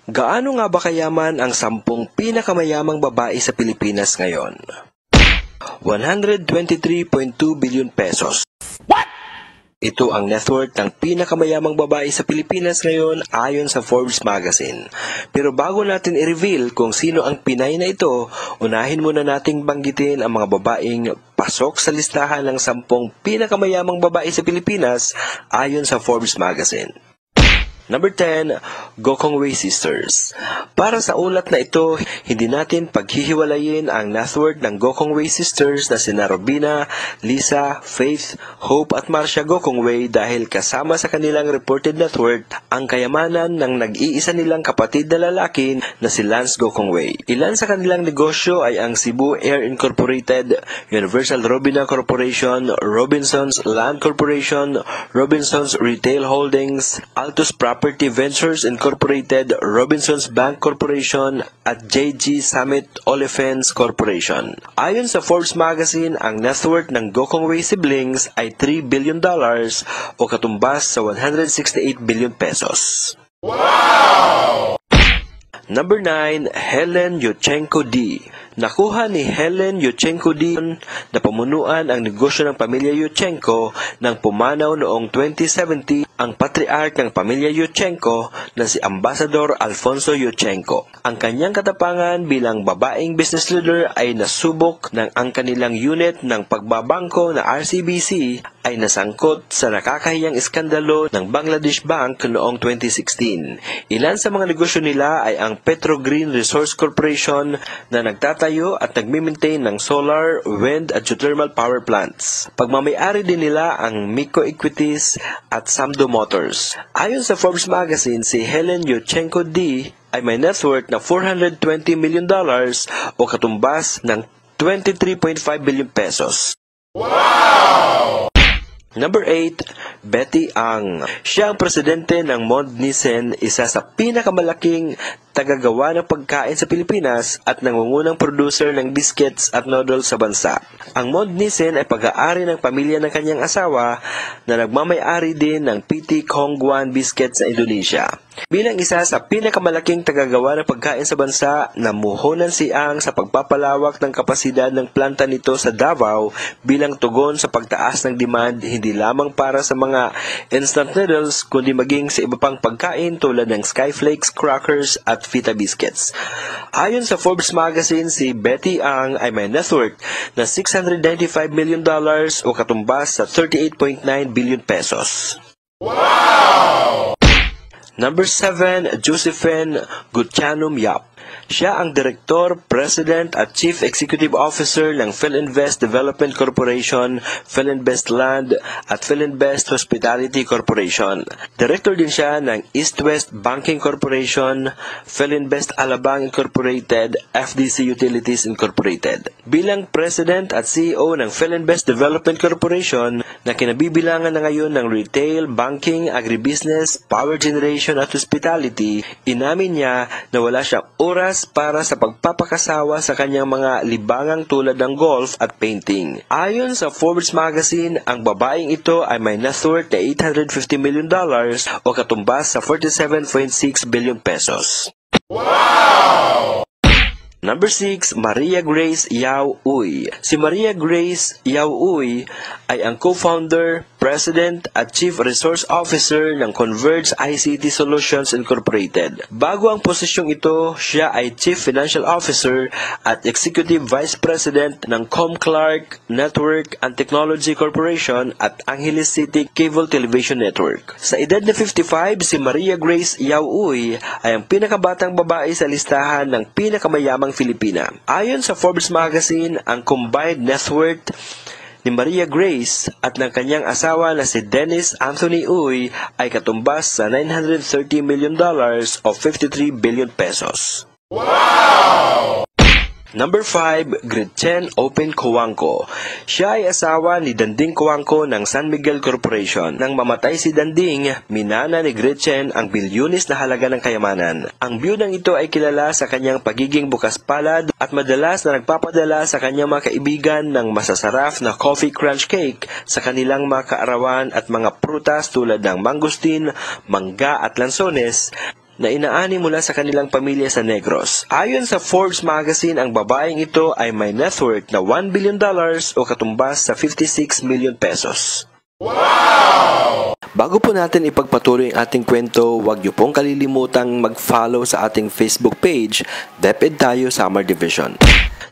Gaano nga ba kayaman ang 10 pinakamayamang babae sa Pilipinas ngayon? 123.2 billion pesos. What? Ito ang net worth ng pinakamayamang babae sa Pilipinas ngayon ayon sa Forbes magazine. Pero bago natin i-reveal kung sino ang Pinay na ito, unahin muna nating banggitin ang mga babaeng pasok sa listahan ng 10 pinakamayamang babae sa Pilipinas ayon sa Forbes magazine. Number 10, Gokongwei Sisters. Para sa ulat na ito, hindi natin paghihiwalayin ang net worth ng Gokongwei Sisters na sina Robina, Lisa, Faith, Hope at Marcia Gokongwei dahil kasama sa kanilang reported net worth ang kayamanan ng nag-iisa nilang kapatid na lalaki na si Lance Gokongwei. Ilan sa kanilang negosyo ay ang Cebu Air Incorporated, Universal Robina Corporation, Robinsons Land Corporation, Robinsons Retail Holdings, Altus Property Ventures Incorporated, Robinsons Bank Corporation at JG Summit Olefins Corporation. Ayon sa Forbes magazine, ang net worth ng Gokongwei siblings ay $3 billion o katumbas sa 168 billion pesos. Wow! Number 9, Helen Yurchenko D. Nakuha ni Helen Yurchenko D na pamunuan ang negosyo ng pamilya Yurchenko nang pumanaw noong 2017 ang patriarch ng pamilya Yurchenko na si Ambassador Alfonso Yurchenko. Ang kanyang katapangan bilang babaeng business leader ay nasubok ng ang kanilang unit ng pagbabangko na RCBC ay nasangkot sa nakakahiyang iskandalo ng Bangladesh Bank noong 2016. Ilan sa mga negosyo nila ay ang Petro Green Resource Corporation na nagtatayo at nagmi-maintain ng solar, wind at geothermal power plants. Pagmamayari din nila ang Miko Equities at Samdo Motors. Ayon sa Forbes magazine, si Helen Yurchenko D ay may net worth na $420 million o katumbas ng 23.5 billion pesos. Wow! Number 8, Betty Ang. Siya ang presidente ng Mond Nissen, isa sa pinakamalaking tagagawa ng pagkain sa Pilipinas at nangungunang producer ng biscuits at noodles sa bansa. Ang Mond Nissen ay pag-aari ng pamilya ng kanyang asawa na nagmamay-ari din ng PT Kongguan Biscuits sa Indonesia. Bilang isa sa pinakamalaking tagagawa ng pagkain sa bansa, namuhunan si Ang sa pagpapalawak ng kapasidad ng planta nito sa Davao bilang tugon sa pagtaas ng demand hindi lamang para sa mga instant noodles kundi maging sa iba pang pagkain tulad ng Skyflakes, crackers at Vita Biscuits. Ayon sa Forbes magazine, si Betty Ang ay may net worth na $695 million o katumbas sa 38.9 billion pesos. Wow! Number 7, Josephine Gutyanum Yap. Siya ang Direktor, President at Chief Executive Officer ng Philinvest Development Corporation, Philinvest Land at Philinvest Hospitality Corporation. Director din siya ng East West Banking Corporation, Philinvest Alabang Incorporated, FDC Utilities Incorporated. Bilang President at CEO ng Philinvest Development Corporation na kinabibilangan na ngayon ng retail, banking, agribusiness, power generation at hospitality, inamin niya na wala siyang oras para sa pagpapakasawa sa kanyang mga libangang tulad ng golf at painting. Ayon sa Forbes magazine, ang babaeng ito ay may net worth na $850 million o katumbas sa 47.6 billion pesos. Wow! Number 6, Maria Grace Yao Uy. Si Maria Grace Yao Uy ay ang co-founder, President at Chief Resource Officer ng Converge ICT Solutions Incorporated. Bago ang posisyong ito, siya ay Chief Financial Officer at Executive Vice President ng Comclark Network and Technology Corporation at Angeles City Cable Television Network. Sa edad na 55, si Maria Grace Yao Uy ay ang pinakabatang babae sa listahan ng pinakamayamang Filipina. Ayon sa Forbes magazine, ang combined net worth ni Maria Grace at ng kanyang asawa na si Dennis Anthony Uy ay katumbas sa $930 million o 53 billion pesos. Wow! Number 5, Gretchen Open Coangco. Siya ay asawa ni Danding Coangco ng San Miguel Corporation. Nang mamatay si Danding, minana ni Gretchen ang bilyunis na halaga ng kayamanan. Ang biyudang ito ay kilala sa kanyang pagiging bukas palad at madalas na nagpapadala sa kanyang mga kaibigan ng masasarap na coffee crunch cake sa kanilang mga kaarawan at mga prutas tulad ng mangustin, mangga at lansones. na inaani mula sa kanilang pamilya sa Negros. Ayon sa Forbes magazine, ang babaeng ito ay may net worth na $1 billion o katumbas sa 56 million pesos. Bago po natin ipagpatuloy ang ating kwento, huwag niyo pong kalilimutang mag-follow sa ating Facebook page, DepEd Tayo Summer Division.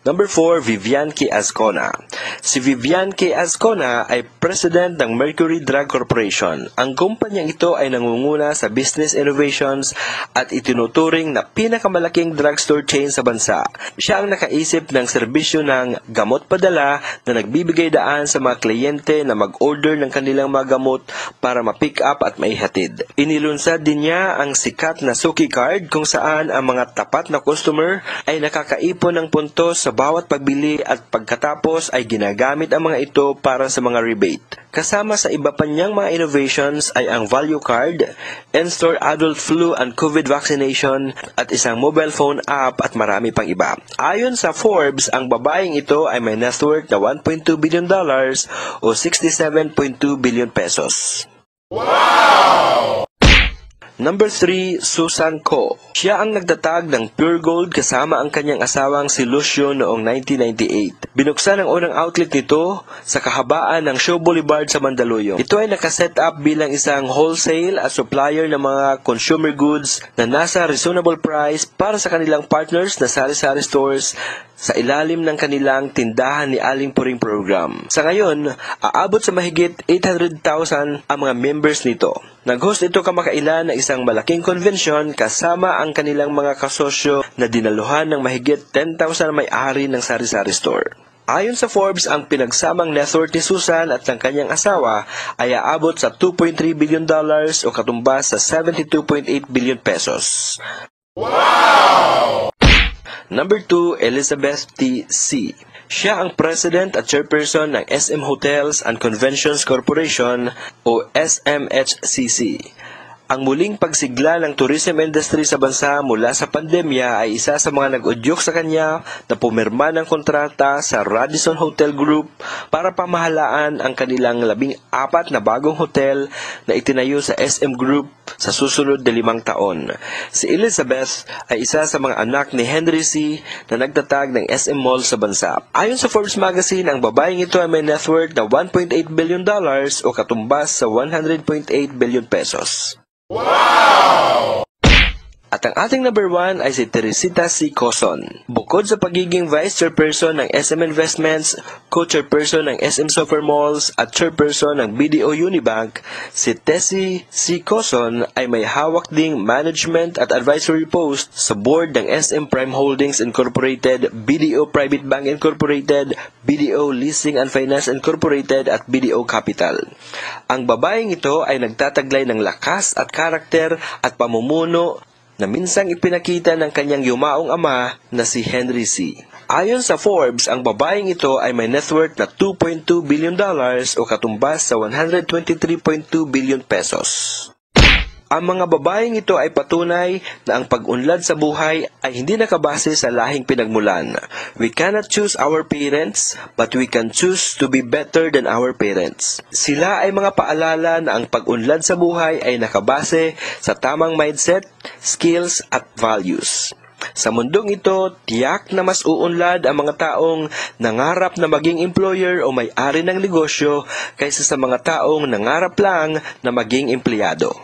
Number 4, Vivian K. Azcona. Si Vivian K. Azcona ay president ng Mercury Drug Corporation. Ang kumpanyang ito ay nangunguna sa business innovations at itinuturing na pinakamalaking drugstore chain sa bansa. Siya ang nakaisip ng serbisyo ng gamot padala na nagbibigay daan sa mga kliyente na mag-order ng kanilang mga gamot para ma-pick up at maihatid. Inilunsad din niya ang sikat na Suki Card kung saan ang mga tapat na customer ay nakakaipon ng puntos sa bawat pagbili at pagkatapos ay ginagamit ang mga ito para sa mga rebate. Kasama sa iba pa niyang mga innovations ay ang Value Card, in-store adult flu and COVID vaccination at isang mobile phone app at marami pang iba. Ayon sa Forbes, ang babaeng ito ay may net worth na $1.2 billion o 67.2 billion pesos. Number 3, Susan Ko. Siya ang nagtatag ng Pure Gold kasama ang kanyang asawang si Lucio noong 1998. Binuksan ang unang outlet nito sa kahabaan ng Show Boulevard sa Mandaluyong. Ito ay nakaset up bilang isang wholesale at supplier ng mga consumer goods na nasa reasonable price para sa kanilang partners na sari-sari stores sa ilalim ng kanilang tindahan ni Aling Puring program. Sa ngayon, aabot sa mahigit 800,000 ang mga members nito. Nag-host ito kamakailan ng isang malaking convention kasama ang kanilang mga kasosyo na dinaluhan ng mahigit 10,000 may-ari ng sari-sari store. Ayon sa Forbes, ang pinagsamang net worth ni Susan at ng kanyang asawa ay aabot sa $2.3 billion o katumbas sa 72.8 billion pesos. Number 2, Elizabeth T. C. Siya ang President at Chairperson ng SM Hotels and Conventions Corporation o SMHCC. Ang muling pagsigla ng tourism industry sa bansa mula sa pandemya ay isa sa mga nag-udyok sa kanya na pumirma ng kontrata sa Radisson Hotel Group para pamahalaan ang kanilang 14 na bagong hotel na itinayo sa SM Group sa susunod na 5 taon. Si Elizabeth ay isa sa mga anak ni Henry C. na nagtatag ng SM Mall sa bansa. Ayon sa Forbes magazine, ang babaeng ito ay may net worth na $1.8 billion o katumbas sa 100.8 billion pesos. At ang ating number 1 ay si Teresita C. Coson. Bukod sa pagiging Vice Chairperson ng SM Investments, Co-Chairperson ng SM Super Malls at Chairperson ng BDO Unibank, si Tessie C. Coson ay may hawak ding management at advisory post sa board ng SM Prime Holdings Incorporated, BDO Private Bank Incorporated, BDO Leasing and Finance Incorporated at BDO Capital. Ang babaeng ito ay nagtataglay ng lakas at karakter at pamumuno na minsang ipinakita ng kanyang yumaong ama na si Henry C. Ayon sa Forbes, ang babaeng ito ay may net worth na $2.2 billion o katumbas sa 123.2 billion pesos. Ang mga babaeng ito ay patunay na ang pag-unlad sa buhay ay hindi nakabase sa lahing pinagmulan. We cannot choose our parents, but we can choose to be better than our parents. Sila ay mga paalala na ang pag-unlad sa buhay ay nakabase sa tamang mindset, skills at values. Sa mundong ito, tiyak na mas uunlad ang mga taong nangarap na maging employer o may-ari ng negosyo kaysa sa mga taong nangarap lang na maging empleyado.